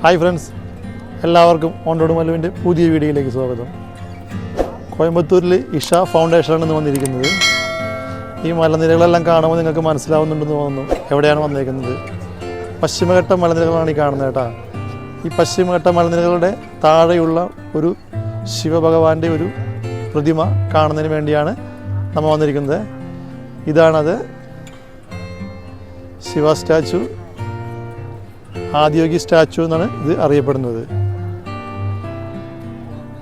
Hi friends, എല്ലാവർക്കും on road മലുവിൻ്റെ പുതിയ വീഡിയോയിലേക്ക് സ്വാഗതം. കോയമ്പത്തൂരിൽ ഇഷ ഫൗണ്ടേഷനാണ് ഇന്ന് വന്നിരിക്കുന്നത്. ഈ മലനിരകളെല്ലാം കാണുമ്പോൾ നിങ്ങൾക്ക് മനസ്സിലാവുന്നുണ്ടെന്ന് തോന്നുന്നു എവിടെയാണ് വന്നിരിക്കുന്നത്. പശ്ചിമഘട്ട മലനിരകളാണ് ഈ കാണുന്നത് കേട്ടോ. ഈ പശ്ചിമഘട്ട മലനിരകളുടെ താഴെയുള്ള ഒരു ശിവഭഗവാന്റെ ഒരു പ്രതിമ കാണുന്നതിന് വേണ്ടിയാണ് നമ്മൾ വന്നിരിക്കുന്നത്. ഇതാണത്, ശിവ സ്റ്റാച്ചു, ആദിയോഗി സ്റ്റാച്ചു എന്നാണ് ഇത് അറിയപ്പെടുന്നത്.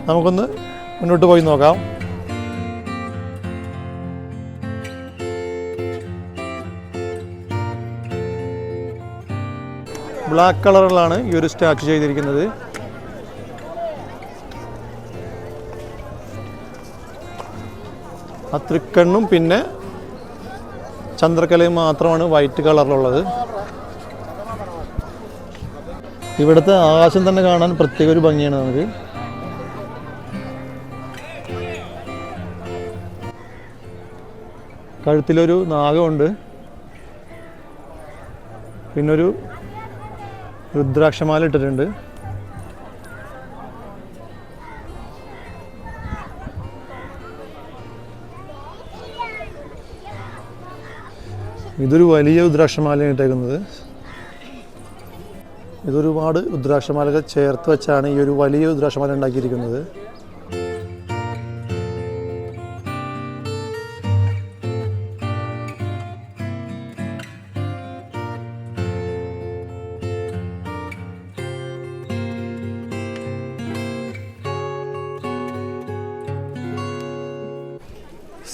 നമുക്കൊന്ന് മുന്നോട്ട് പോയി നോക്കാം. ബ്ലാക്ക് കളറിലാണ് ഈ ഒരു സ്റ്റാച്ചു ചെയ്തിരിക്കുന്നത്. ആ തൃക്കണ്ണും പിന്നെ ചന്ദ്രക്കലയും മാത്രമാണ് വൈറ്റ് കളറിലുള്ളത്. ഇവിടുത്തെ ആകാശം തന്നെ കാണാൻ പ്രത്യേക ഒരു ഭംഗിയാണ് നമുക്ക്. കഴുത്തിലൊരു നാഗമുണ്ട്, പിന്നൊരു രുദ്രാക്ഷമാല ഇട്ടിട്ടുണ്ട്. ഇതൊരു വലിയ രുദ്രാക്ഷമാലയാണ് ഇട്ടേക്കുന്നത്. ഇതൊരുപാട് രുദ്രാക്ഷമാലകൾ ചേർത്ത് വെച്ചാണ് ഈ ഒരു വലിയ രുദ്രാക്ഷമാല ഉണ്ടാക്കിയിരിക്കുന്നത്.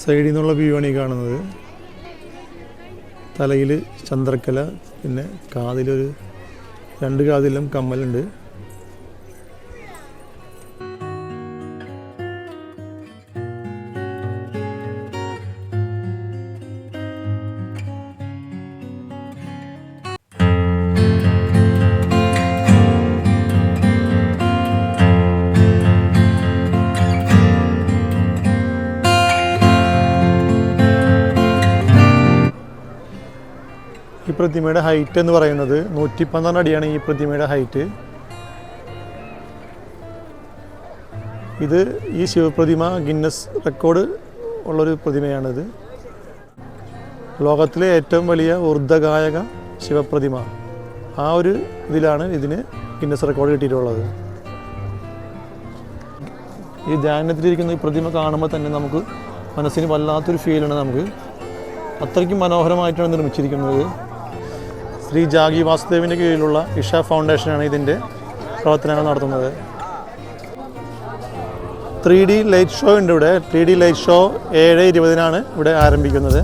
സൈഡിൽ നിന്നുള്ള വ്യൂ ആണ് ഈ കാണുന്നത്. തലയിൽ ചന്ദ്രക്കല, പിന്നെ കാതിലൊരു 2 കാതിലും കമ്മലുണ്ട്. ഈ പ്രതിമയുടെ ഹൈറ്റ് എന്ന് പറയുന്നത് 112 അടിയാണ് ഈ പ്രതിമയുടെ ഹൈറ്റ്. ഇത് ഈ ശിവപ്രതിമ ഗിന്നസ് റെക്കോർഡ് ഉള്ളൊരു പ്രതിമയാണിത്. ലോകത്തിലെ ഏറ്റവും വലിയ ഊർദ്ധഗായക ശിവപ്രതിമ, ആ ഒരു ഇതിലാണ് ഇതിന് ഗിന്നസ് റെക്കോർഡ് കിട്ടിയിട്ടുള്ളത്. ഈ ധ്യാനത്തിലിരിക്കുന്ന ഈ പ്രതിമ കാണുമ്പോൾ തന്നെ നമുക്ക് മനസ്സിന് വല്ലാത്തൊരു ഫീലാണ്. നമുക്ക് അത്രയ്ക്കും മനോഹരമായിട്ടാണ് നിർമ്മിച്ചിരിക്കുന്നത്. ശ്രീ ജാഗി വാസുദേവിൻ്റെ കീഴിലുള്ള ഇഷ ഫൗണ്ടേഷനാണ് ഇതിൻ്റെ പ്രവർത്തനങ്ങൾ നടത്തുന്നത്. 3D ലൈറ്റ് ഷോ ഉണ്ട് ഇവിടെ. 3D ലൈറ്റ് ഷോ 7:20 ഇവിടെ ആരംഭിക്കുന്നത്.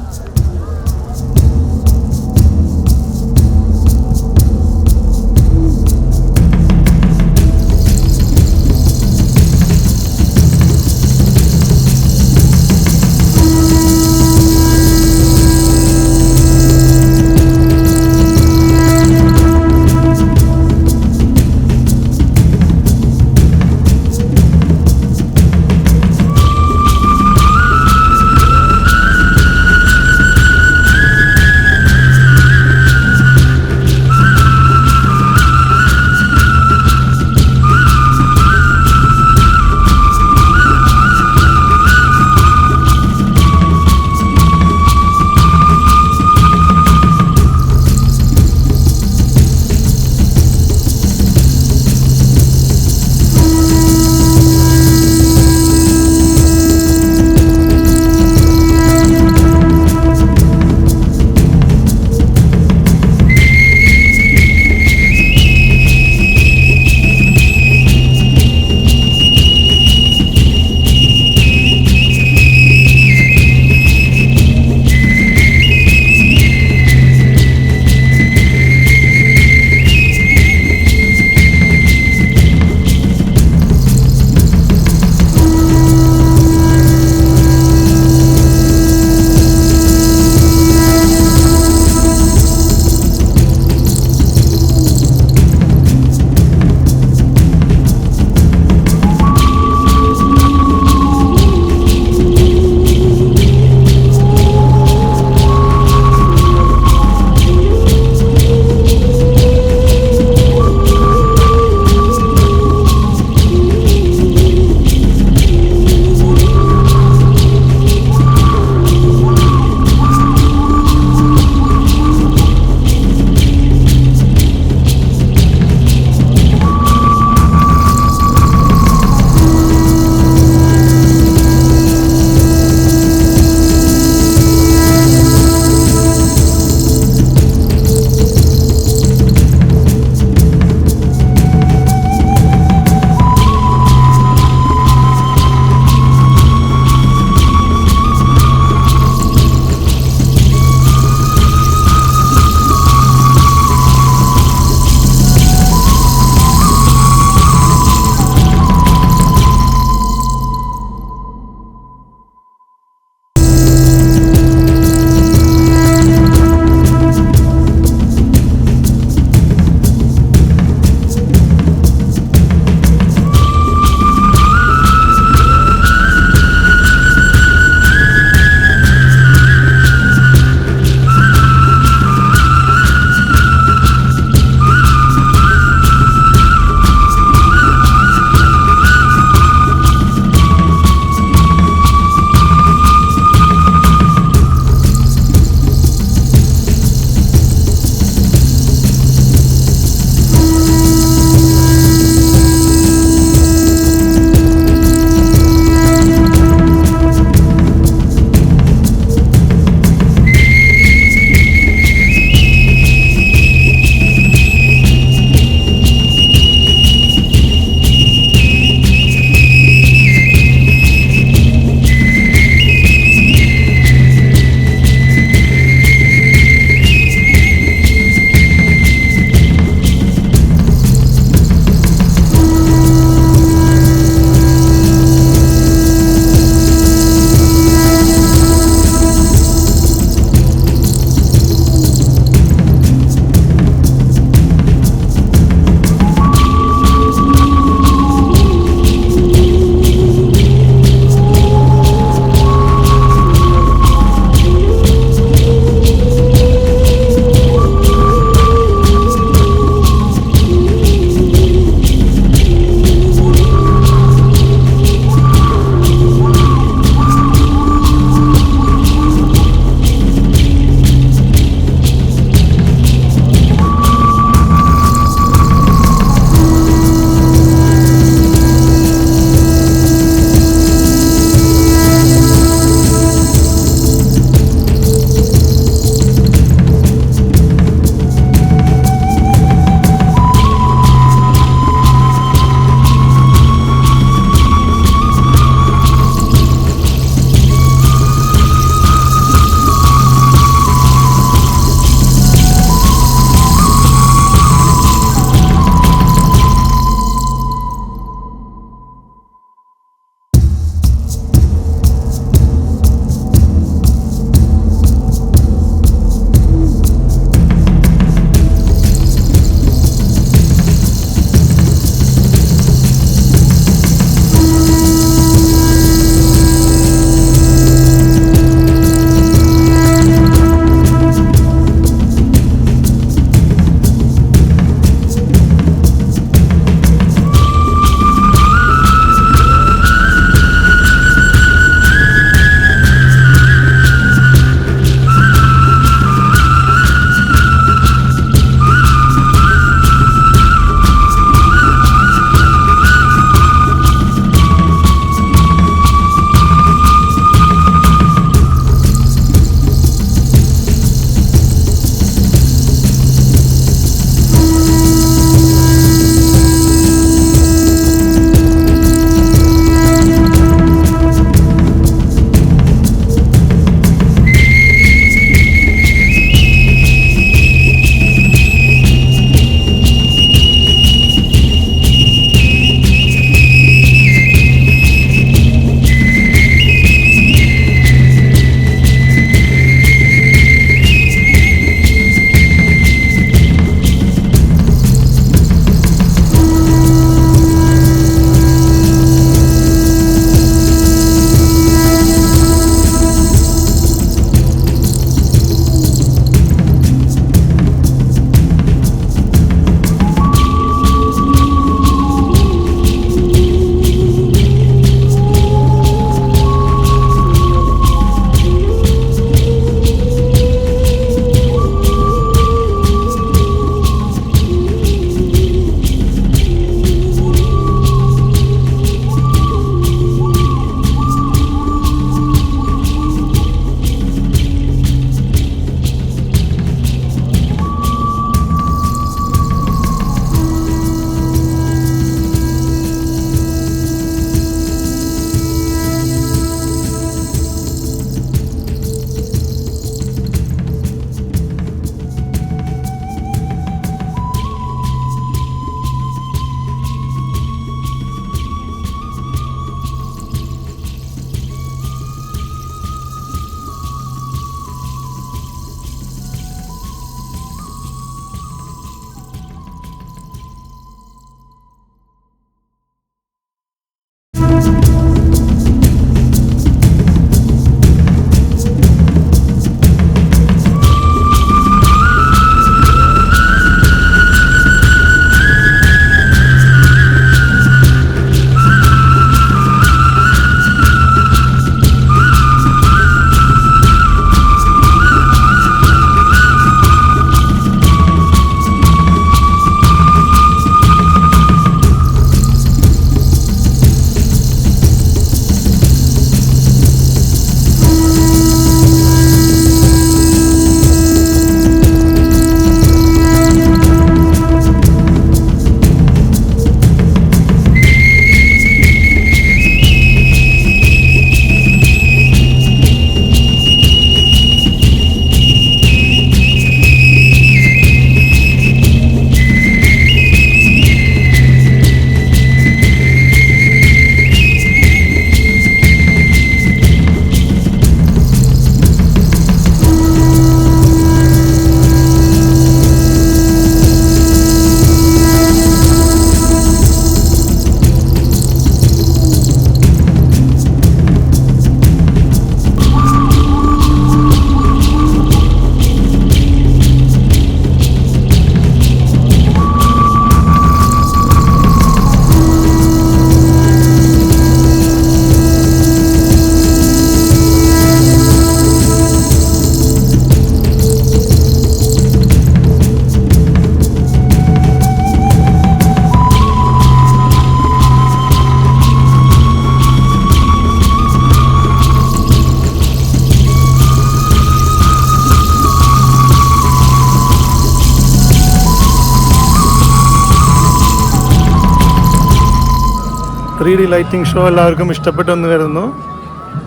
3D ലൈറ്റിംഗ് ഷോ എല്ലാവർക്കും ഇഷ്ടപ്പെട്ടെന്ന് കരുതുന്നു.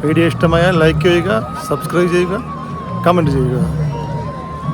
വീഡിയോ ഇഷ്ടമായാൽ ലൈക്ക് ചെയ്യുക, സബ്സ്ക്രൈബ് ചെയ്യുക, കമൻറ്റ് ചെയ്യുക.